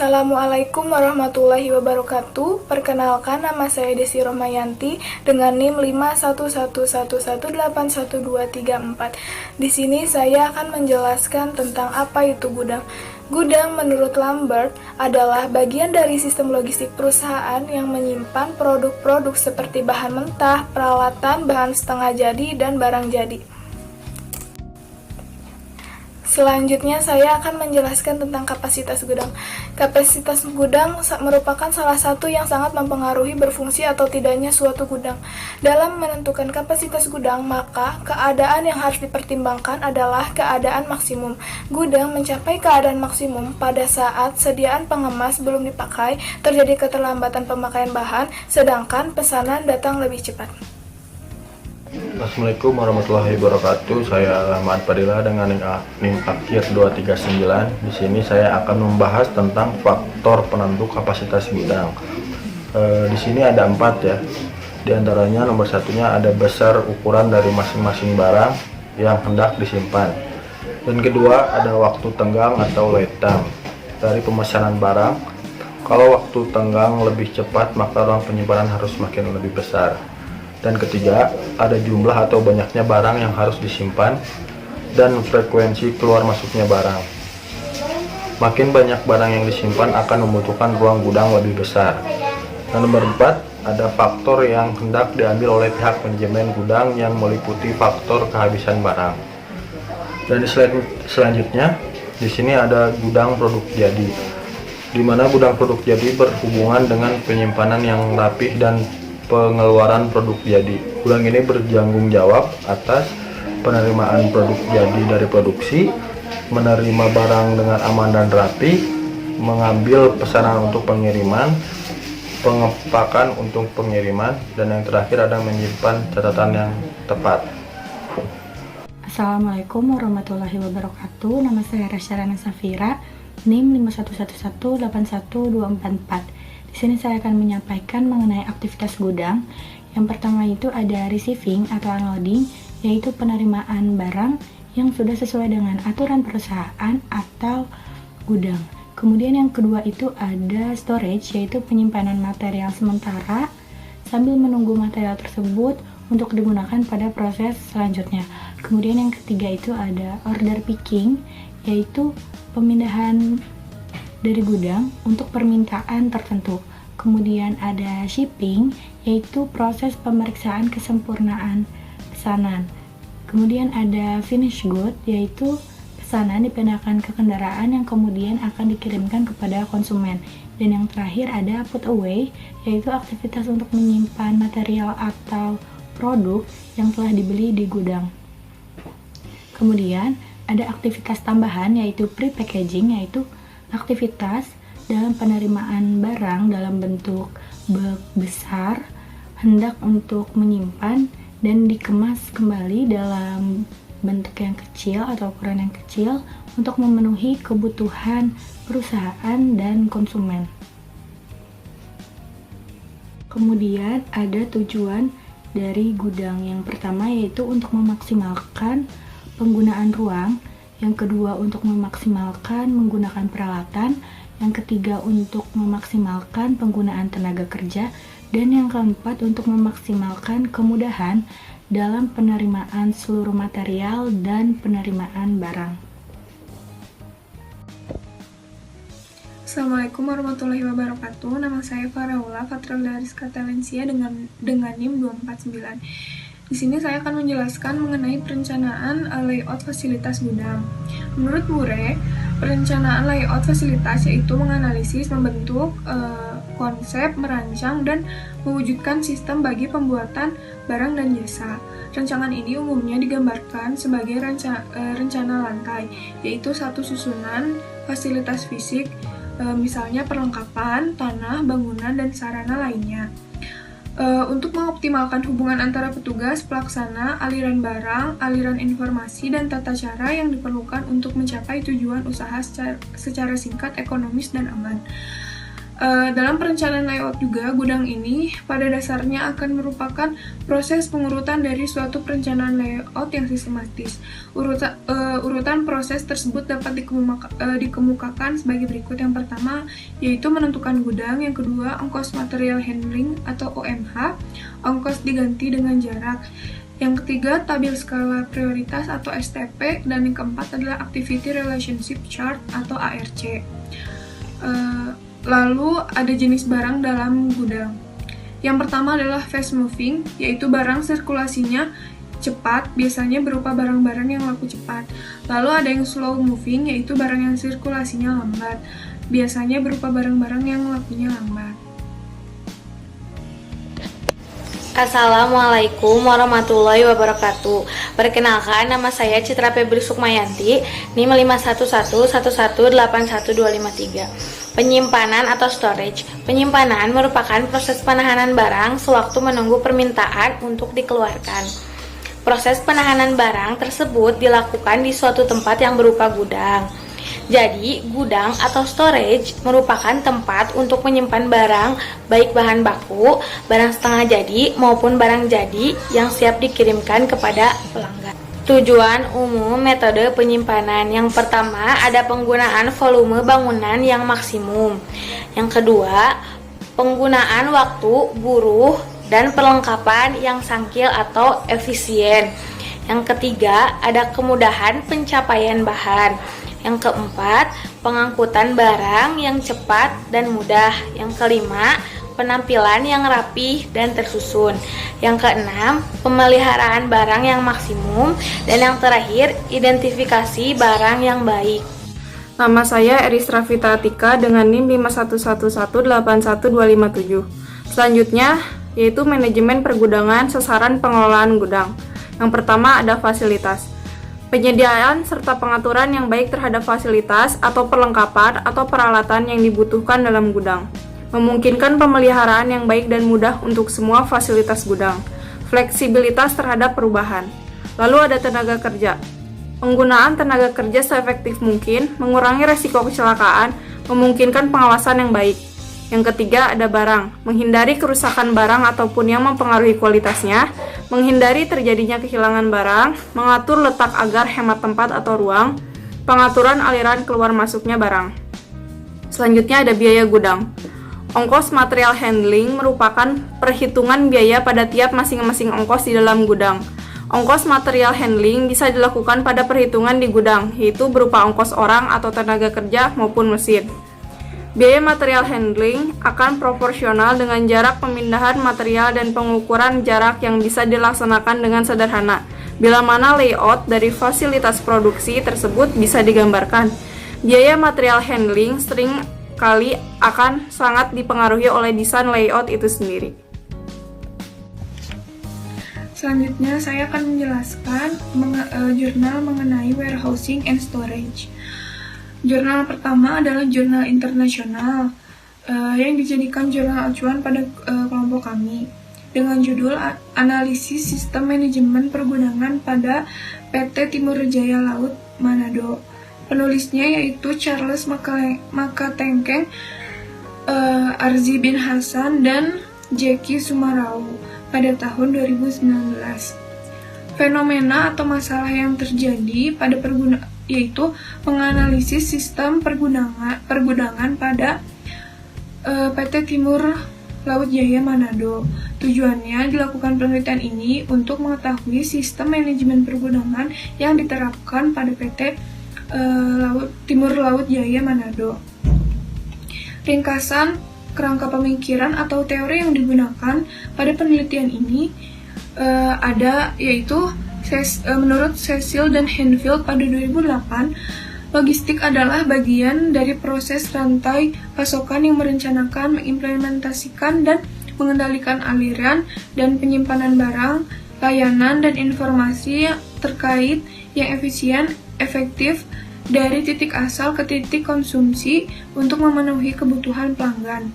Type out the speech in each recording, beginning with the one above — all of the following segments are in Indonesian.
Assalamualaikum warahmatullahi wabarakatuh. Perkenalkan, nama saya Desi Rohmayanti dengan NIM 51111812344. Di sini saya akan menjelaskan tentang apa itu gudang. Gudang menurut Lambert adalah bagian dari sistem logistik perusahaan yang menyimpan produk-produk seperti bahan mentah, peralatan, bahan setengah jadi, dan barang jadi. Selanjutnya saya akan menjelaskan tentang kapasitas gudang. Kapasitas gudang merupakan salah satu yang sangat mempengaruhi berfungsi atau tidaknya suatu gudang. Dalam menentukan kapasitas gudang, maka keadaan yang harus dipertimbangkan adalah keadaan maksimum. Gudang mencapai keadaan maksimum pada saat sediaan pengemas belum dipakai, terjadi keterlambatan pemakaian bahan, sedangkan pesanan datang lebih cepat. Assalamualaikum warahmatullahi wabarakatuh. Saya Rahmat Fadilah dengan NIM akhir 239. Di sini saya akan membahas tentang faktor penentu kapasitas gudang. Di sini ada 4 ya. Di antaranya nomor satunya ada besar ukuran dari masing-masing barang yang hendak disimpan. Dan kedua ada waktu tenggang atau lead time dari pemesanan barang. Kalau waktu tenggang lebih cepat, maka ruang penyimpanan harus semakin lebih besar. Dan ketiga, ada jumlah atau banyaknya barang yang harus disimpan dan frekuensi keluar masuknya barang. Makin banyak barang yang disimpan akan membutuhkan ruang gudang lebih besar. Dan nomor 4, ada faktor yang hendak diambil oleh pihak manajemen gudang yang meliputi faktor kehabisan barang. Dan di slide selanjutnya, di sini ada gudang produk jadi, di mana gudang produk jadi berhubungan dengan penyimpanan yang rapih dan pengeluaran produk jadi. Gudang ini bertanggung jawab atas penerimaan produk jadi dari produksi, menerima barang dengan aman dan rapi, mengambil pesanan untuk pengiriman, pengepakan untuk pengiriman, dan yang terakhir ada menyimpan catatan yang tepat. Assalamualaikum warahmatullahi wabarakatuh. Nama saya Rasyarana Safira, NIM 511181244. Di sini saya akan menyampaikan mengenai aktivitas gudang. Yang pertama itu ada receiving atau unloading, yaitu penerimaan barang yang sudah sesuai dengan aturan perusahaan atau gudang. Kemudian yang kedua itu ada storage, yaitu penyimpanan material sementara sambil menunggu material tersebut untuk digunakan pada proses selanjutnya. Kemudian yang ketiga itu ada order picking, yaitu pemindahan dari gudang untuk permintaan tertentu. Kemudian ada shipping, yaitu proses pemeriksaan kesempurnaan pesanan. Kemudian ada finish good, yaitu pesanan dipindahkan ke kendaraan yang kemudian akan dikirimkan kepada konsumen. Dan yang terakhir ada put away, yaitu aktivitas untuk menyimpan material atau produk yang telah dibeli di gudang. Kemudian ada aktivitas tambahan, yaitu pre-packaging, yaitu aktivitas dalam penerimaan barang dalam bentuk bag besar hendak untuk menyimpan dan dikemas kembali dalam bentuk yang kecil atau ukuran yang kecil untuk memenuhi kebutuhan perusahaan dan konsumen. Kemudian ada tujuan dari gudang. Yang pertama yaitu untuk memaksimalkan penggunaan ruang, yang kedua untuk memaksimalkan menggunakan peralatan, yang ketiga untuk memaksimalkan penggunaan tenaga kerja, dan yang keempat untuk memaksimalkan kemudahan dalam penerimaan seluruh material dan penerimaan barang. Assalamualaikum warahmatullahi wabarakatuh. Nama saya Faraula Fatrul Dariska Telensia dengan NIM 249. Di sini saya akan menjelaskan mengenai perencanaan layout fasilitas gudang. Menurut Murray, perencanaan layout fasilitas yaitu menganalisis, membentuk, konsep, merancang, dan mewujudkan sistem bagi pembuatan barang dan jasa. Rancangan ini umumnya digambarkan sebagai rencana lantai, yaitu satu susunan fasilitas fisik, misalnya perlengkapan, tanah, bangunan, dan sarana lainnya. Untuk mengoptimalkan hubungan antara petugas, pelaksana, aliran barang, aliran informasi, dan tata cara yang diperlukan untuk mencapai tujuan usaha secara singkat, ekonomis, dan aman. Dalam perencanaan layout juga, gudang ini pada dasarnya akan merupakan proses pengurutan dari suatu perencanaan layout yang sistematis. Urutan proses tersebut dapat dikemukakan sebagai berikut. Yang pertama, yaitu menentukan gudang. Yang kedua, ongkos material handling atau OMH, ongkos diganti dengan jarak. Yang ketiga, tabel skala prioritas atau STP. Dan yang keempat adalah Activity Relationship Chart atau ARC. Lalu ada jenis barang dalam gudang. Yang pertama adalah fast moving, yaitu barang sirkulasinya cepat, biasanya berupa barang-barang yang laku cepat. Lalu ada yang slow moving, yaitu barang yang sirkulasinya lambat, biasanya berupa barang-barang yang lakunya lambat. Assalamualaikum warahmatullahi wabarakatuh. Perkenalkan, nama saya Citra Febri Sukmayanti, NIM 5111181281253. Penyimpanan atau storage. Penyimpanan merupakan proses penahanan barang sewaktu menunggu permintaan untuk dikeluarkan. Proses penahanan barang tersebut dilakukan di suatu tempat yang berupa gudang. Jadi, gudang atau storage merupakan tempat untuk menyimpan barang, baik bahan baku, barang setengah jadi, maupun barang jadi yang siap dikirimkan kepada pelanggan. Tujuan umum metode penyimpanan. Yang pertama, ada penggunaan volume bangunan yang maksimum. Yang kedua, penggunaan waktu, buruh, dan perlengkapan yang sangkil atau efisien. Yang ketiga, ada kemudahan pencapaian bahan. Yang keempat, pengangkutan barang yang cepat dan mudah. Yang kelima, penampilan yang rapih dan tersusun. Yang keenam, pemeliharaan barang yang maksimum. Dan yang terakhir, identifikasi barang yang baik. Nama saya Eristra Fita Atika dengan NIM 511181257. Selanjutnya, yaitu manajemen pergudangan sasaran pengelolaan gudang. Yang pertama ada fasilitas. Penyediaan serta pengaturan yang baik terhadap fasilitas atau perlengkapan atau peralatan yang dibutuhkan dalam gudang. Memungkinkan pemeliharaan yang baik dan mudah untuk semua fasilitas gudang. Fleksibilitas terhadap perubahan. Lalu ada tenaga kerja. Penggunaan tenaga kerja seefektif mungkin, mengurangi resiko kecelakaan, memungkinkan pengawasan yang baik. Yang ketiga ada barang. Menghindari kerusakan barang ataupun yang mempengaruhi kualitasnya, menghindari terjadinya kehilangan barang, mengatur letak agar hemat tempat atau ruang, pengaturan aliran keluar masuknya barang. Selanjutnya ada biaya gudang. Ongkos material handling merupakan perhitungan biaya pada tiap masing-masing ongkos di dalam gudang. Ongkos material handling bisa dilakukan pada perhitungan di gudang, yaitu berupa ongkos orang atau tenaga kerja maupun mesin. Biaya material handling akan proporsional dengan jarak pemindahan material dan pengukuran jarak yang bisa dilaksanakan dengan sederhana, bila mana layout dari fasilitas produksi tersebut bisa digambarkan. Biaya material handling sering kali akan sangat dipengaruhi oleh desain layout itu sendiri. Selanjutnya, saya akan menjelaskan jurnal mengenai warehousing and storage. Jurnal pertama adalah jurnal internasional yang dijadikan jurnal acuan pada kelompok kami dengan judul Analisis Sistem Manajemen Pergudangan pada PT Timur Jaya Laut Manado. Penulisnya yaitu Charles Makatengkeng, Arzi bin Hasan, dan Jeki Sumarau pada tahun 2019. Fenomena atau masalah yang terjadi pada yaitu menganalisis sistem pergudangan pada PT Timur Laut Jaya Manado. Tujuannya dilakukan penelitian ini untuk mengetahui sistem manajemen pergudangan yang diterapkan pada PT Timur Laut Jaya Manado. Ringkasan kerangka pemikiran atau teori yang digunakan pada penelitian ini ada yaitu menurut Cecil dan Henfield pada 2008, logistik adalah bagian dari proses rantai pasokan yang merencanakan, mengimplementasikan, dan mengendalikan aliran dan penyimpanan barang, layanan, dan informasi terkait yang efisien, efektif, dari titik asal ke titik konsumsi untuk memenuhi kebutuhan pelanggan.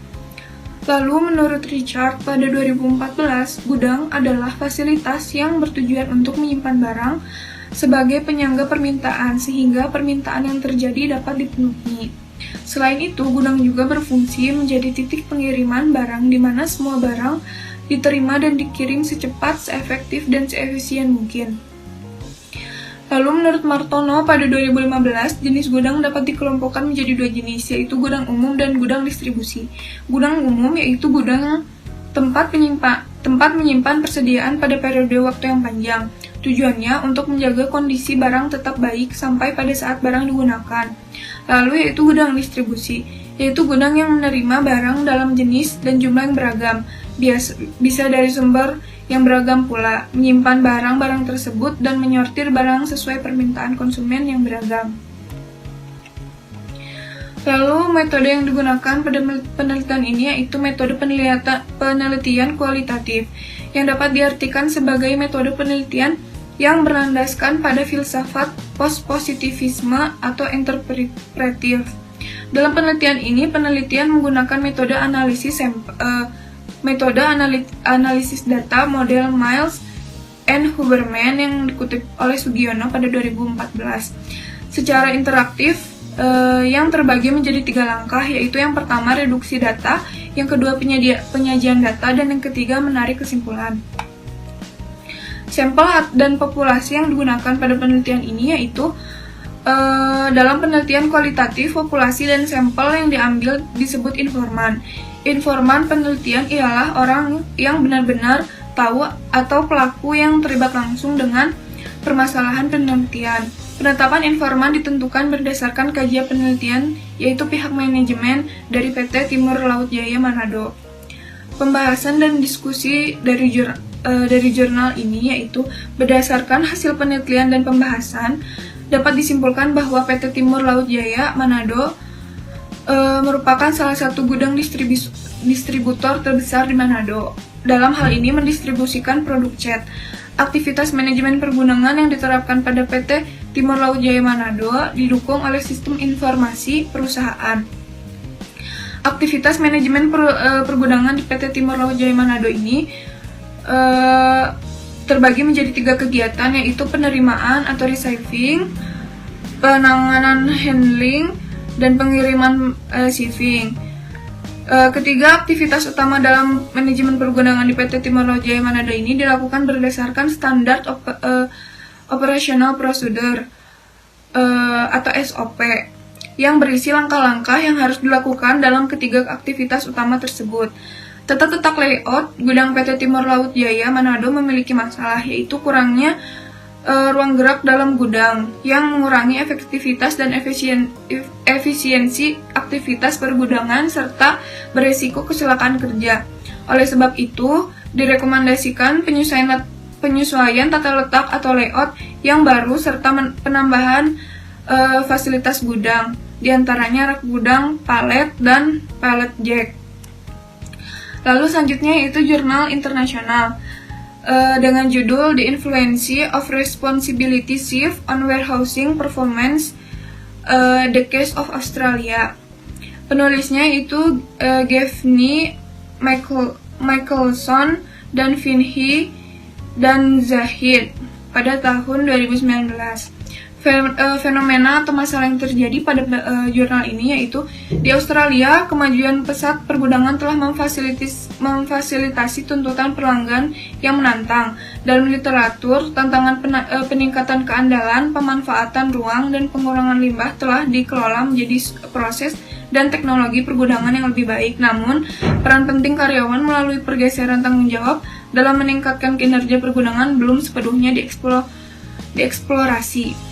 Lalu menurut Richard pada 2014, gudang adalah fasilitas yang bertujuan untuk menyimpan barang sebagai penyangga permintaan sehingga permintaan yang terjadi dapat dipenuhi. Selain itu, gudang juga berfungsi menjadi titik pengiriman barang di mana semua barang diterima dan dikirim secepat, seefektif, dan seefisien mungkin. Lalu menurut Martono pada 2015, jenis gudang dapat dikelompokkan menjadi dua jenis, yaitu gudang umum dan gudang distribusi. Gudang umum yaitu gudang tempat menyimpan persediaan pada periode waktu yang panjang. Tujuannya untuk menjaga kondisi barang tetap baik sampai pada saat barang digunakan. Lalu yaitu gudang distribusi, yaitu gudang yang menerima barang dalam jenis dan jumlah yang beragam, bisa dari sumber yang beragam pula, menyimpan barang-barang tersebut dan menyortir barang sesuai permintaan konsumen yang beragam. Lalu metode yang digunakan pada penelitian ini yaitu metode penelitian kualitatif, yang dapat diartikan sebagai metode penelitian yang berlandaskan pada filsafat post-positivisme atau interpretatif. Dalam penelitian ini, penelitian menggunakan metode analisis data model Miles and Huberman yang dikutip oleh Sugiono pada 2014 secara interaktif yang terbagi menjadi 3 langkah, yaitu yang pertama reduksi data, yang kedua penyajian data, dan yang ketiga menarik kesimpulan. Sampel dan populasi yang digunakan pada penelitian ini yaitu dalam penelitian kualitatif, populasi dan sampel yang diambil disebut informan. Informan penelitian ialah orang yang benar-benar tahu atau pelaku yang terlibat langsung dengan permasalahan penelitian. Penetapan informan ditentukan berdasarkan kajian penelitian, yaitu pihak manajemen dari PT Timur Laut Jaya Manado. Pembahasan dan diskusi dari jurnal ini yaitu berdasarkan hasil penelitian dan pembahasan, dapat disimpulkan bahwa PT Timur Laut Jaya Manado merupakan salah satu gudang distributor terbesar di Manado. Dalam hal ini mendistribusikan produk cat. Aktivitas manajemen pergunungan yang diterapkan pada PT Timur Laut Jaya Manado didukung oleh sistem informasi perusahaan. Aktivitas manajemen pergunungan di PT Timur Laut Jaya Manado ini terbagi menjadi 3 kegiatan, yaitu penerimaan atau receiving, penanganan handling, dan pengiriman shipping. Ketiga, aktivitas utama dalam manajemen pergunungan di PT Timur Laut Jaya Manado ini dilakukan berdasarkan standar operational procedure atau SOP yang berisi langkah-langkah yang harus dilakukan dalam ketiga aktivitas utama tersebut. Tata letak layout gudang PT Timur Laut Jaya Manado memiliki masalah, yaitu kurangnya ruang gerak dalam gudang yang mengurangi efektivitas dan efisiensi aktivitas pergudangan serta beresiko kecelakaan kerja. Oleh sebab itu, direkomendasikan penyesuaian tata letak atau layout yang baru serta penambahan fasilitas gudang, diantaranya rak gudang, palet, dan pallet jack. Lalu selanjutnya yaitu jurnal internasional dengan judul The Influence of Responsibility Shift on Warehousing Performance, The Case of Australia. Penulisnya itu Gaffney, Michelson, dan Vinhee dan Zahid pada tahun 2019. Fenomena atau masalah yang terjadi pada jurnal ini yaitu di Australia, kemajuan pesat pergudangan telah memfasilitasi tuntutan pelanggan yang menantang. Dalam literatur, tantangan peningkatan keandalan, pemanfaatan ruang, dan pengurangan limbah telah dikelola menjadi proses dan teknologi pergudangan yang lebih baik. Namun, peran penting karyawan melalui pergeseran tanggung jawab dalam meningkatkan kinerja pergudangan belum sepenuhnya dieksplorasi.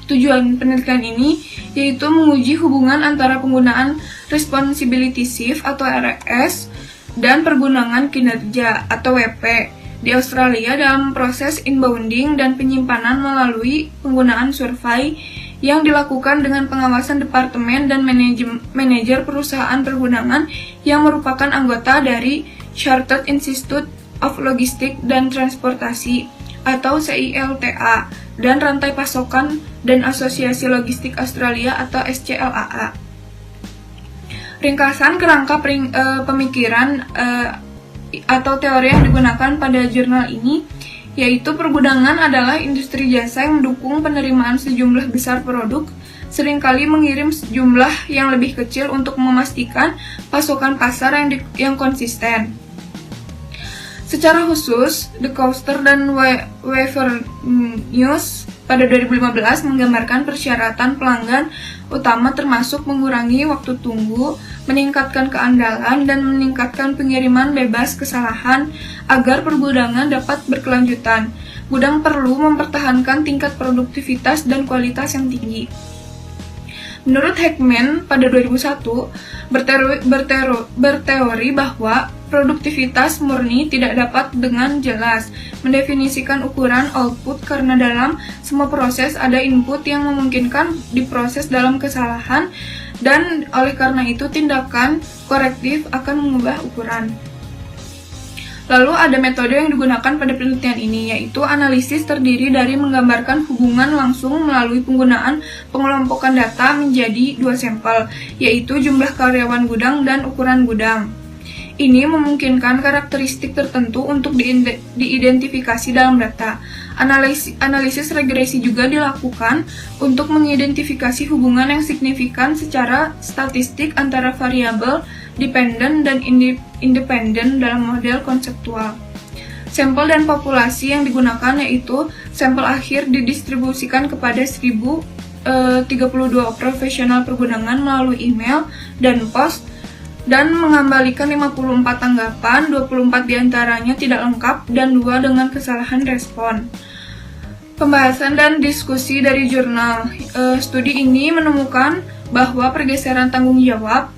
Tujuan penelitian ini yaitu menguji hubungan antara penggunaan Responsibility Shift atau RS dan pergudangan kinerja atau WP di Australia dalam proses inbounding dan penyimpanan melalui penggunaan survei yang dilakukan dengan pengawasan departemen dan manajer perusahaan pergudangan yang merupakan anggota dari Chartered Institute of Logistics and Transportation atau CILTA dan rantai pasokan dan Asosiasi Logistik Australia atau SCLAA. Ringkasan kerangka pemikiran atau teori yang digunakan pada jurnal ini yaitu pergudangan adalah industri jasa yang mendukung penerimaan sejumlah besar produk seringkali mengirim jumlah yang lebih kecil untuk memastikan pasokan pasar yang konsisten. Secara khusus, The Coaster dan Weaver News pada 2015 menggambarkan persyaratan pelanggan utama termasuk mengurangi waktu tunggu, meningkatkan keandalan, dan meningkatkan pengiriman bebas kesalahan agar pergudangan dapat berkelanjutan. Gudang perlu mempertahankan tingkat produktivitas dan kualitas yang tinggi. Menurut Heckman pada 2001, berteori bahwa produktivitas murni tidak dapat dengan jelas mendefinisikan ukuran output karena dalam semua proses ada input yang memungkinkan diproses dalam kesalahan, dan oleh karena itu tindakan korektif akan mengubah ukuran. Lalu ada metode yang digunakan pada penelitian ini, yaitu analisis terdiri dari menggambarkan hubungan langsung melalui penggunaan pengelompokan data menjadi dua sampel, yaitu jumlah karyawan gudang dan ukuran gudang. Ini memungkinkan karakteristik tertentu untuk diidentifikasi dalam data. Analisis regresi juga dilakukan untuk mengidentifikasi hubungan yang signifikan secara statistik antara variabel dependen dan independen dalam model konseptual. Sampel dan populasi yang digunakan yaitu sampel akhir didistribusikan kepada 1032 profesional pergudangan melalui email dan pos, dan mengembalikan 54 tanggapan, 24 diantaranya tidak lengkap, dan 2 dengan kesalahan respon. Pembahasan dan diskusi dari jurnal. Studi ini menemukan bahwa pergeseran tanggung jawab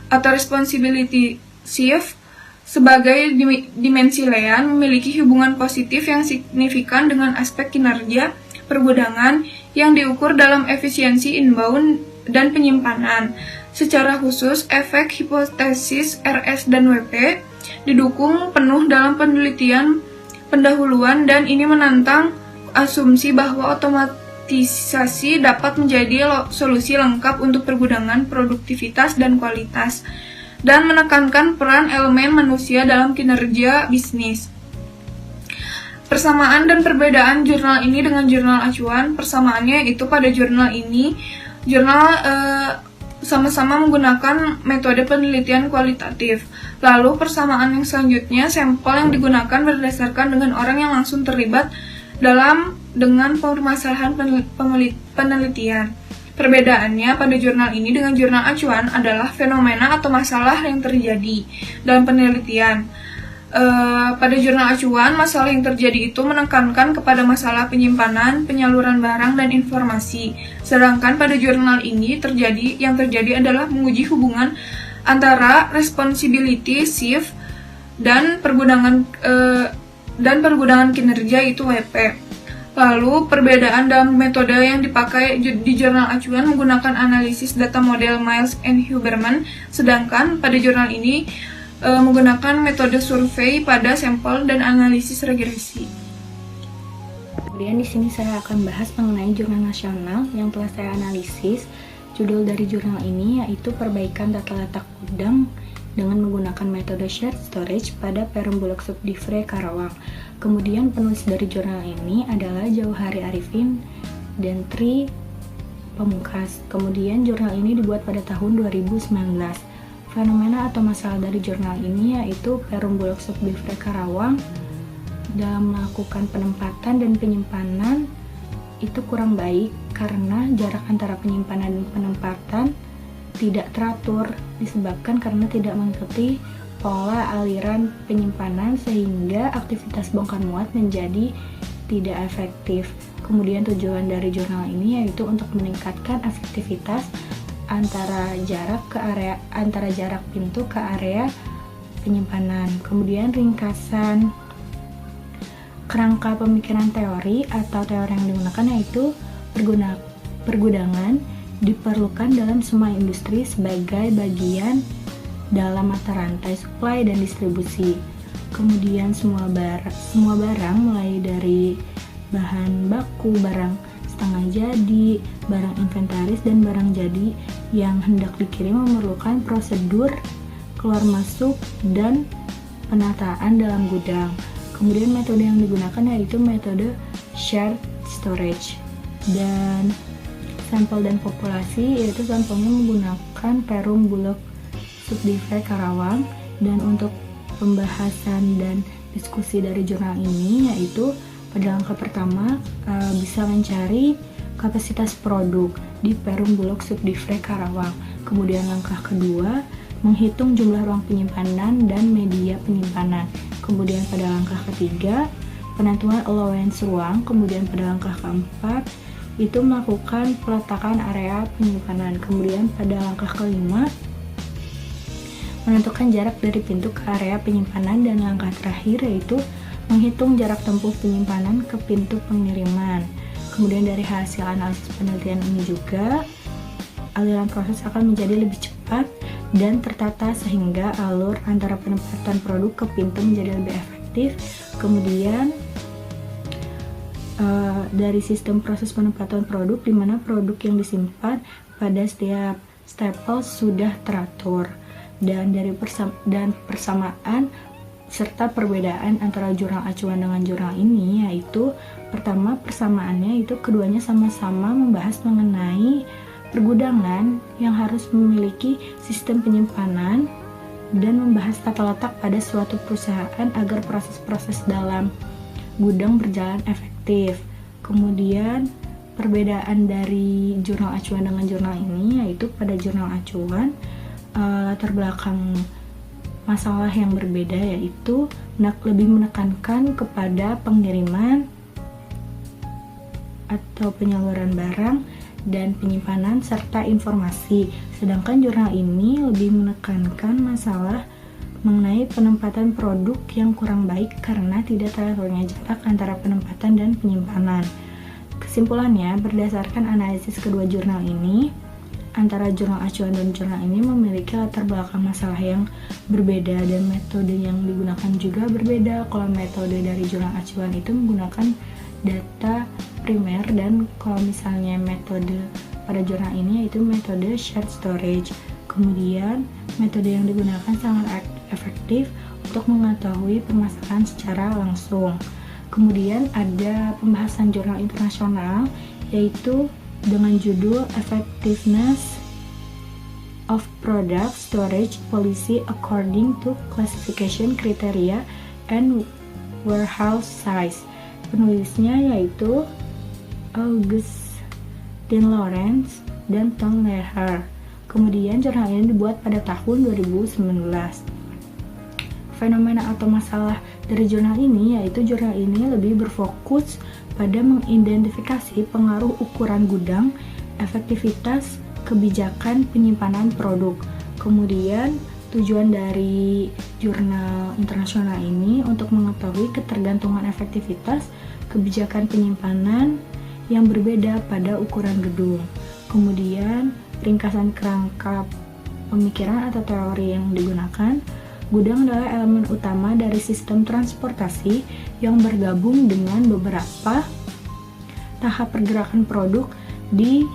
atau responsibility shift sebagai dimensi layan memiliki hubungan positif yang signifikan dengan aspek kinerja pergudangan yang diukur dalam efisiensi inbound dan penyimpanan. Secara khusus, efek hipotesis RS dan WP didukung penuh dalam penelitian pendahuluan, dan ini menantang asumsi bahwa otomatisasi dapat menjadi solusi lengkap untuk pergudangan, produktivitas, dan kualitas, dan menekankan peran elemen manusia dalam kinerja bisnis. Persamaan dan perbedaan jurnal ini dengan jurnal acuan. Persamaannya yaitu pada jurnal ini, sama-sama menggunakan metode penelitian kualitatif. Lalu persamaan yang selanjutnya, sampel yang digunakan berdasarkan dengan orang yang langsung terlibat dengan permasalahan penelitian. Perbedaannya pada jurnal ini dengan jurnal acuan adalah fenomena atau masalah yang terjadi dalam penelitian. Pada jurnal acuan, masalah yang terjadi itu menekankan kepada masalah penyimpanan, penyaluran barang, dan informasi. Sedangkan pada jurnal ini yang terjadi adalah menguji hubungan antara responsibility shift dan pergudangan kinerja itu WP. Lalu perbedaan dalam metode yang dipakai di jurnal acuan menggunakan analisis data model Miles and Huberman, sedangkan pada jurnal ini menggunakan metode survei pada sampel dan analisis regresi. Kemudian di sini saya akan bahas mengenai jurnal nasional yang telah saya analisis. Judul dari jurnal ini yaitu Perbaikan Tata Letak Gudang dengan menggunakan metode shared storage pada Perum Bulog Subdivre Karawang. Kemudian penulis dari jurnal ini adalah Jauhari Arifin dan Tri Pamungkas. Kemudian jurnal ini dibuat pada tahun 2019. Fenomena atau masalah dari jurnal ini yaitu Perum Bulog Subdivre Karawang dalam melakukan penempatan dan penyimpanan itu kurang baik karena jarak antara penyimpanan dan penempatan tidak teratur disebabkan karena tidak mengikuti pola aliran penyimpanan sehingga aktivitas bongkar muat menjadi tidak efektif. Kemudian tujuan dari jurnal ini yaitu untuk meningkatkan efektivitas antara jarak pintu ke area penyimpanan. Kemudian ringkasan kerangka pemikiran teori atau teori yang digunakan yaitu pergudangan diperlukan dalam semua industri sebagai bagian dalam mata rantai supply dan distribusi. Kemudian semua barang mulai dari bahan baku, barang setengah jadi, barang inventaris, dan barang jadi yang hendak dikirim memerlukan prosedur keluar masuk dan penataan dalam gudang. Kemudian metode yang digunakan yaitu metode shared storage. Dan sampel dan populasi, yaitu sampelnya menggunakan Perum Bulog Subdivre Karawang. Dan untuk pembahasan dan diskusi dari jurnal ini, yaitu pada langkah pertama bisa mencari kapasitas produk di Perum Bulog Subdivre Karawang. Kemudian langkah kedua, menghitung jumlah ruang penyimpanan dan media penyimpanan. Kemudian pada langkah ketiga, penentuan allowance ruang. Kemudian pada langkah keempat, itu melakukan peletakan area penyimpanan. Kemudian pada langkah kelima, menentukan jarak dari pintu ke area penyimpanan. Dan langkah terakhir yaitu menghitung jarak tempuh penyimpanan ke pintu pengiriman. Kemudian dari hasil analisis penelitian ini juga, aliran proses akan menjadi lebih cepat dan tertata sehingga alur antara penempatan produk ke pintu menjadi lebih efektif. Kemudian dari sistem proses penempatan produk, di mana produk yang disimpan pada setiap stapel sudah teratur. Dan dari persamaan serta perbedaan antara jurnal acuan dengan jurnal ini, yaitu pertama, persamaannya itu keduanya sama-sama membahas mengenai pergudangan yang harus memiliki sistem penyimpanan dan membahas tata letak pada suatu perusahaan agar proses-proses dalam gudang berjalan efektif. Kemudian perbedaan dari jurnal acuan dengan jurnal ini, yaitu pada jurnal acuan latar belakang masalah yang berbeda, yaitu lebih menekankan kepada pengiriman atau penyaluran barang dan penyimpanan serta informasi. Sedangkan jurnal ini lebih menekankan masalah mengenai penempatan produk yang kurang baik karena tidak teraturnya jarak antara penempatan dan penyimpanan. Kesimpulannya, berdasarkan analisis kedua jurnal ini, antara jurnal acuan dan jurnal ini memiliki latar belakang masalah yang berbeda dan metode yang digunakan juga berbeda. Kalau metode dari jurnal acuan itu menggunakan data primer, dan kalau misalnya metode pada jurnal ini yaitu metode shared storage. Kemudian metode yang digunakan sangat efektif untuk mengetahui permasalahan secara langsung. Kemudian ada pembahasan jurnal internasional yaitu dengan judul Effectiveness of Product Storage Policy According to Classification Criteria and Warehouse Size. Penulisnya yaitu Augustin Lawrence dan Tom Lehrer. Kemudian jurnal ini dibuat pada tahun 2019. Fenomena atau masalah dari jurnal ini yaitu jurnal ini lebih berfokus pada mengidentifikasi pengaruh ukuran gudang, efektivitas kebijakan penyimpanan produk. Kemudian tujuan dari jurnal internasional ini untuk mengetahui ketergantungan efektivitas kebijakan penyimpanan yang berbeda pada ukuran gedung. Kemudian ringkasan kerangka pemikiran atau teori yang digunakan. Gudang adalah elemen utama dari sistem transportasi yang bergabung dengan beberapa tahap pergerakan produk di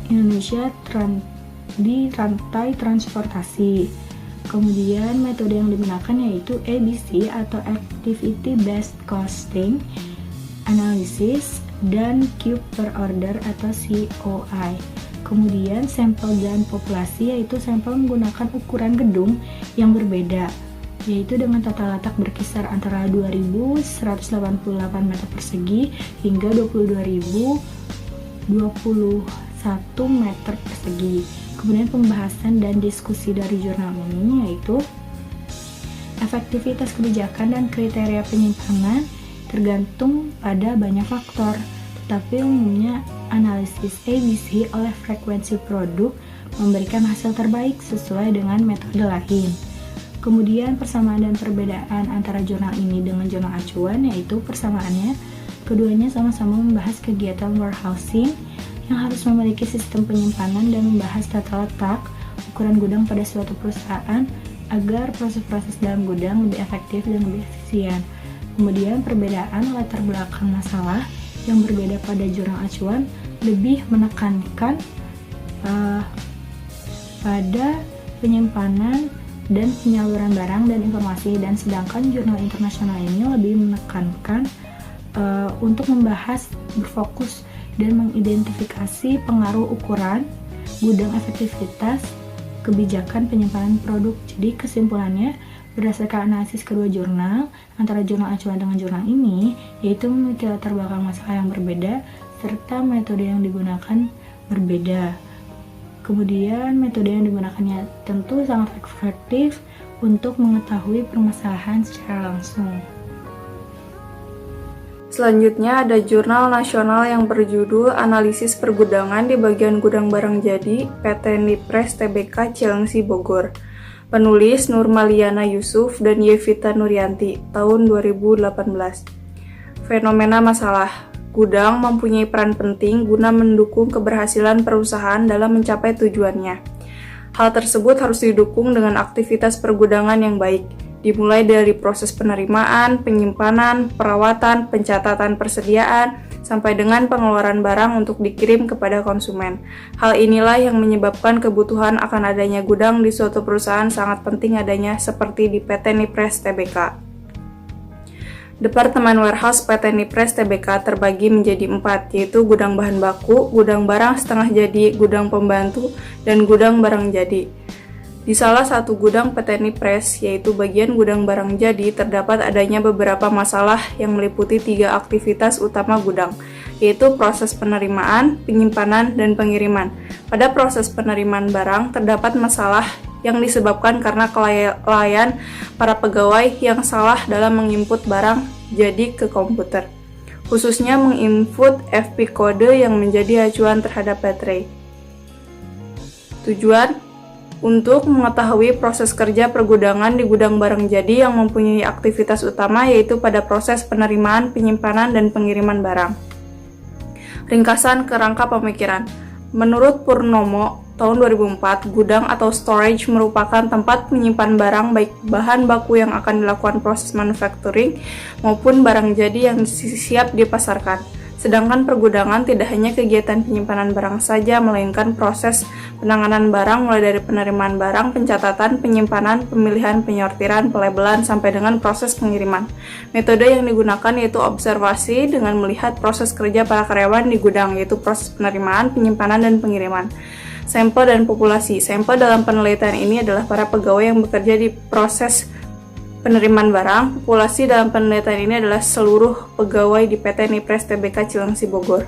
Indonesia di rantai transportasi. Kemudian metode yang digunakan yaitu ABC atau Activity Based Costing Analysis dan Cube per Order atau COI. Kemudian sampel dan populasi yaitu sampel menggunakan ukuran gedung yang berbeda, yaitu dengan tata letak berkisar antara 2.188 meter persegi hingga 22.021 meter persegi. Kemudian pembahasan dan diskusi dari jurnal ini yaitu efektivitas kebijakan dan kriteria penyimpanan tergantung pada banyak faktor, tetapi umumnya analisis ABC oleh frekuensi produk memberikan hasil terbaik sesuai dengan metode lain. Kemudian persamaan dan perbedaan antara jurnal ini dengan jurnal acuan yaitu persamaannya, keduanya sama-sama membahas kegiatan warehousing yang harus memiliki sistem penyimpanan dan membahas tata letak ukuran gudang pada suatu perusahaan agar proses-proses dalam gudang lebih efektif dan lebih efisien. Kemudian perbedaan latar belakang masalah yang berbeda pada jurnal acuan lebih menekankan pada penyimpanan dan penyaluran barang dan informasi, dan sedangkan jurnal internasional ini lebih menekankan untuk membahas berfokus dan mengidentifikasi pengaruh ukuran, gudang efektivitas, kebijakan penyimpanan produk. Jadi kesimpulannya, berdasarkan analisis kedua jurnal, antara jurnal acuan dengan jurnal ini, yaitu memiliki latar belakang masalah yang berbeda, serta metode yang digunakan berbeda. Kemudian metode yang digunakannya tentu sangat efektif untuk mengetahui permasalahan secara langsung. Selanjutnya ada jurnal nasional yang berjudul Analisis Pergudangan di Bagian Gudang Barang Jadi PT Nipres Tbk Cilengsi Bogor. Penulis Nurmaliana Yusuf dan Yevita Nuryanti, tahun 2018. Fenomena masalah. Gudang mempunyai peran penting guna mendukung keberhasilan perusahaan dalam mencapai tujuannya. Hal tersebut harus didukung dengan aktivitas pergudangan yang baik, dimulai dari proses penerimaan, penyimpanan, perawatan, pencatatan persediaan, sampai dengan pengeluaran barang untuk dikirim kepada konsumen. Hal inilah yang menyebabkan kebutuhan akan adanya gudang di suatu perusahaan sangat penting adanya seperti di PT Nipres Tbk. Departemen Warehouse PT Nipres Tbk terbagi menjadi 4, yaitu gudang bahan baku, gudang barang setengah jadi, gudang pembantu, dan gudang barang jadi. Di salah satu gudang PT Nipres, yaitu bagian gudang barang jadi, terdapat adanya beberapa masalah yang meliputi 3 aktivitas utama gudang, yaitu proses penerimaan, penyimpanan, dan pengiriman. Pada proses penerimaan barang, terdapat masalah yang disebabkan karena kelalaian para pegawai yang salah dalam menginput barang jadi ke komputer, khususnya menginput FP kode yang menjadi acuan terhadap baterai. Tujuan untuk mengetahui proses kerja pergudangan di gudang barang jadi yang mempunyai aktivitas utama yaitu pada proses penerimaan, penyimpanan, dan pengiriman barang. Ringkasan kerangka pemikiran. Menurut Purnomo, tahun 2004, gudang atau storage merupakan tempat menyimpan barang baik bahan baku yang akan dilakukan proses manufacturing maupun barang jadi yang siap dipasarkan. Sedangkan pergudangan tidak hanya kegiatan penyimpanan barang saja, melainkan proses penanganan barang mulai dari penerimaan barang, pencatatan, penyimpanan, pemilihan, penyortiran, pelabelan, sampai dengan proses pengiriman. Metode yang digunakan yaitu observasi dengan melihat proses kerja para karyawan di gudang, yaitu proses penerimaan, penyimpanan, dan pengiriman. Sampel dan populasi. Sampel dalam penelitian ini adalah para pegawai yang bekerja di proses penerimaan barang. Populasi dalam penelitian ini adalah seluruh pegawai di PT Nipres Tbk Cilengsi Bogor.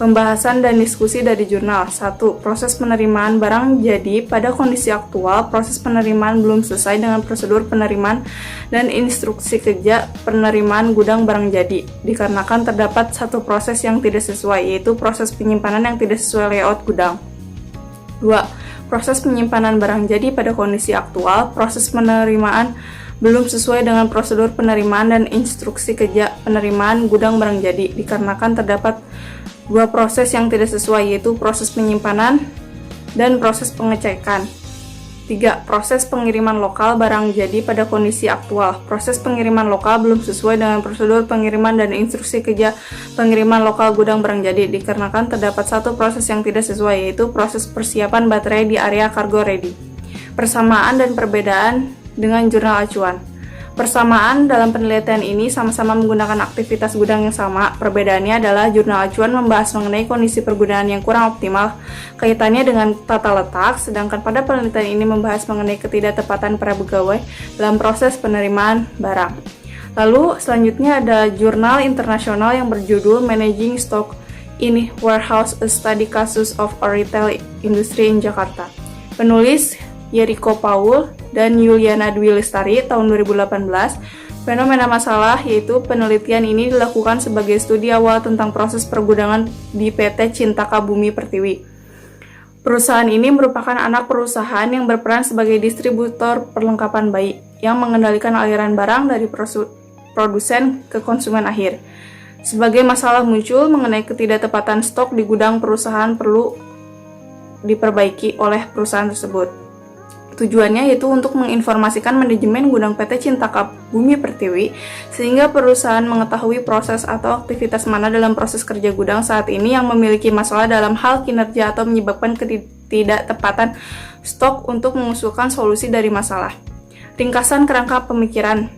Pembahasan dan diskusi dari jurnal. 1. Proses penerimaan barang jadi pada kondisi aktual, proses penerimaan belum selesai dengan prosedur penerimaan dan instruksi kerja penerimaan gudang barang jadi, dikarenakan terdapat satu proses yang tidak sesuai, yaitu proses penyimpanan yang tidak sesuai layout gudang. 2. Proses penyimpanan barang jadi pada kondisi aktual, proses penerimaan belum sesuai dengan prosedur penerimaan dan instruksi kerja penerimaan gudang barang jadi, dikarenakan terdapat 2 proses yang tidak sesuai, yaitu proses penyimpanan dan proses pengecekan. 3. Proses pengiriman lokal barang jadi pada kondisi aktual. Proses pengiriman lokal belum sesuai dengan prosedur pengiriman dan instruksi kerja pengiriman lokal gudang barang jadi, dikarenakan terdapat satu proses yang tidak sesuai, yaitu proses persiapan baterai di area cargo ready. Persamaan dan perbedaan dengan jurnal acuan. Persamaan dalam penelitian ini sama-sama menggunakan aktivitas gudang yang sama. Perbedaannya adalah jurnal acuan membahas mengenai kondisi pergudangan yang kurang optimal kaitannya dengan tata letak, sedangkan pada penelitian ini membahas mengenai ketidaktepatan para pegawai dalam proses penerimaan barang. Lalu selanjutnya ada jurnal internasional yang berjudul Managing Stock in Warehouse, a Study Cases of a Retail Industry in Jakarta. Penulis Yeriko Paul dan Yuliana Dwi Lestari, tahun 2018. Fenomena masalah, yaitu penelitian ini dilakukan sebagai studi awal tentang proses pergudangan di PT Cintaka Bumi Pertiwi. Perusahaan ini merupakan anak perusahaan yang berperan sebagai distributor perlengkapan bayi yang mengendalikan aliran barang dari produsen ke konsumen akhir. Sebagai masalah muncul mengenai ketidaktepatan stok di gudang perusahaan perlu diperbaiki oleh perusahaan tersebut. Tujuannya yaitu untuk menginformasikan manajemen gudang PT Cintaka Bumi Pertiwi sehingga perusahaan mengetahui proses atau aktivitas mana dalam proses kerja gudang saat ini yang memiliki masalah dalam hal kinerja atau menyebabkan ketidaktepatan stok untuk mengusulkan solusi dari masalah. Ringkasan kerangka pemikiran.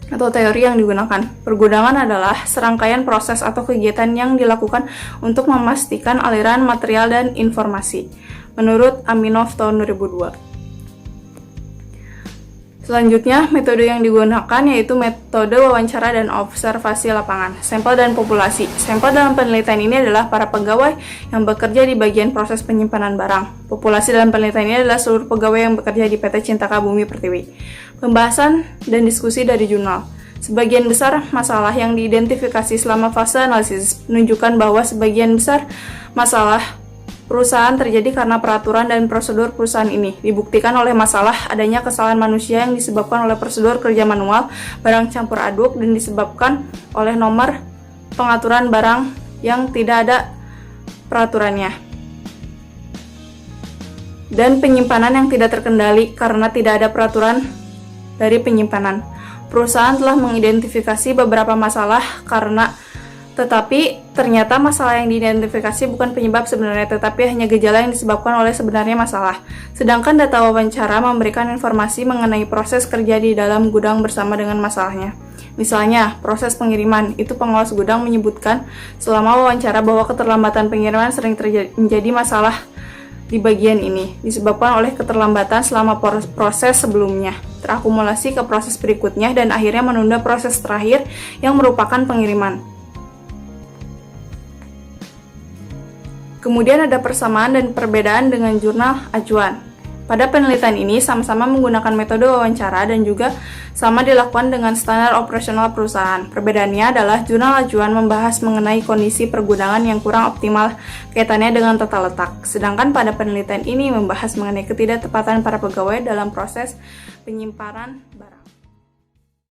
atau teori yang digunakan. Pergudangan adalah serangkaian proses atau kegiatan yang dilakukan untuk memastikan aliran material dan informasi, menurut Aminov tahun 2002. Selanjutnya, metode yang digunakan yaitu metode wawancara dan observasi lapangan, sampel dan populasi. Sampel dalam penelitian ini adalah para pegawai yang bekerja di bagian proses penyimpanan barang. Populasi dalam penelitian ini adalah seluruh pegawai yang bekerja di PT Cintaka Bumi Pertiwi. Pembahasan dan diskusi dari jurnal. Sebagian besar masalah yang diidentifikasi selama fase analisis menunjukkan bahwa sebagian besar masalah perusahaan terjadi karena peraturan dan prosedur perusahaan ini. Dibuktikan oleh masalah adanya kesalahan manusia yang disebabkan oleh prosedur kerja manual, barang campur aduk, dan disebabkan oleh nomor pengaturan barang yang tidak ada peraturannya. Dan penyimpanan yang tidak terkendali karena tidak ada peraturan dari penyimpanan. Perusahaan telah mengidentifikasi beberapa masalah tetapi ternyata masalah yang diidentifikasi bukan penyebab sebenarnya, tetapi hanya gejala yang disebabkan oleh sebenarnya masalah. Sedangkan data wawancara memberikan informasi mengenai proses kerja di dalam gudang bersama dengan masalahnya. Misalnya, proses pengiriman, itu pengawas gudang menyebutkan selama wawancara bahwa keterlambatan pengiriman sering menjadi masalah di bagian ini, disebabkan oleh keterlambatan selama proses sebelumnya, terakumulasi ke proses berikutnya, dan akhirnya menunda proses terakhir yang merupakan pengiriman. Kemudian ada persamaan dan perbedaan dengan jurnal acuan. Pada penelitian ini sama-sama menggunakan metode wawancara dan juga sama dilakukan dengan standar operasional perusahaan. Perbedaannya adalah jurnal acuan membahas mengenai kondisi pergudangan yang kurang optimal kaitannya dengan tata letak. Sedangkan pada penelitian ini membahas mengenai ketidaktepatan para pegawai dalam proses penyimpanan barang.